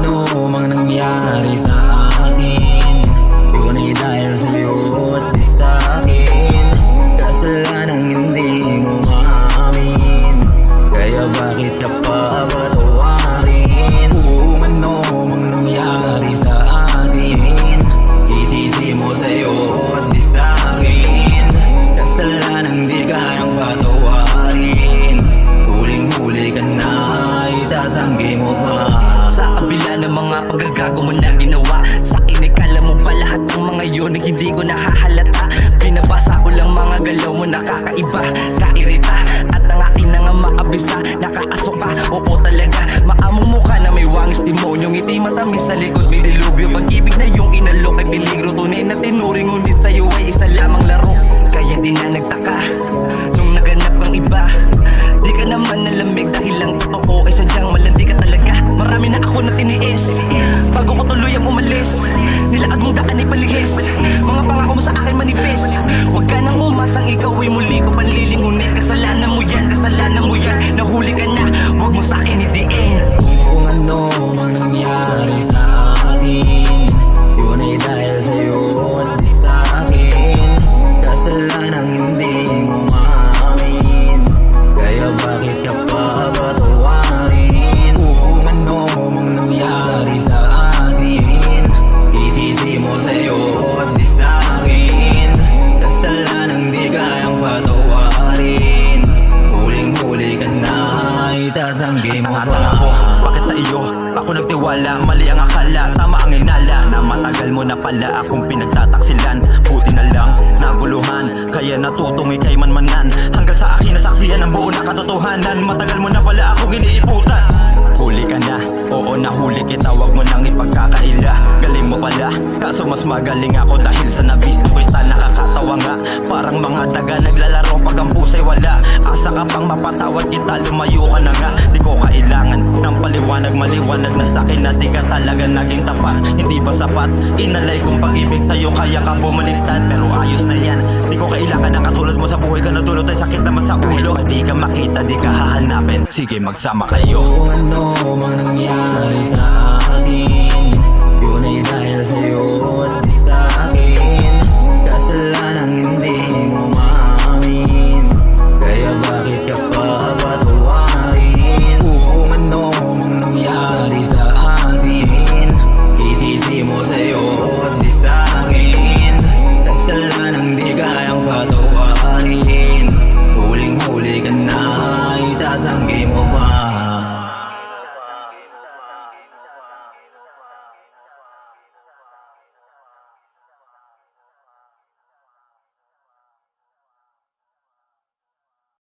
ano mang nangyari sa akin, yun ay dahil sa'yo at di sa'kin. Kasalanang hindi mo maamin, kaya bakit ka pa patawarin? Kung ano mang nangyari sa akin, isisi mo sa'yo at di sa'kin. Kasalanang di kayang patawarin, huling-huli ka na, itatanggi mo pa. Sa kabila ng mga paggagago mo na ginawa sa akin, ikala mo ba lahat ng mga yun ay hindi ko nahahalata? Binabasa ko lang mga galaw mo, nakakaiba, kairita, at ang akin na nga maabisa, nakaaso ka, oo talaga. Maamong mukha na may wangis demonyong ngiti, matamis sa likod may dilubyo. Pag-ibig na yung inalok ay peligro, tunay na tinuring, ngunit sa'yo ay isa lamang laro. Kaya di na nagtaka nung naganap ang iba. Di ka naman nalamig dahil lang totoo ay sadyang malandi ka talaga. Marami na ako na tiniis bago ko tuluyang umalis. Nilaad mong daan ay palihis, mga pangako mo sa akin manipis. Huwag ka nang umasang ikaw ay muli ko panlilingunin. Kasalanan mo yan, kasalanan mo yan, nahuli ka na, huwag mo sa akin idiin. Kung ano mang nangyari sa akin, yun ay dahil sa'yo at di sa'kin. Kasalanang hindi mo maamin, kaya bakit ka pa patawarin? Kung ano mang nangyari sa akin, isisi mo sa'yo at di sa'kin. Kasalanang di kayang patawarin, huling-huli ka na, itatanggi mo pa. Bakit sa iyo ako nagtiwala? Mali ang akala, tama ang inala, na matagal mo na pala akong pinagtataksilan. Buti na lang naguluhan, kaya natutong ikay manmanan, hanggang sa akin nasaksiyan ang buo na katotohanan. Matagal mo na pala akong iniiputan. Huli ka na, oo nahuli kita, wag mo nang ipagkakaila. Galing mo pala, kaso mas magaling ako dahil sa nabisto kita. Nakakatawa nga, parang mga daga naglalaro pag ang pusa'y wala. Asa ka pang mapatawad kita, lumayo ka na nga. Di ko kailangan ng paliwanag, maliwanag na sa'kin na di ka talaga naging tapat. Hindi ba sapat? Inalay kong pag-ibig sa'yo, kaya ka bumaliktad. Pero ayos na yan, di ko kailangan ng katulad mo sa buhay ka nadulot ay sakit naman sa ulo. Kahit di ka makita, di ka hahanapin, sige magsama kayo. Kung ano mang nangyari sa akin,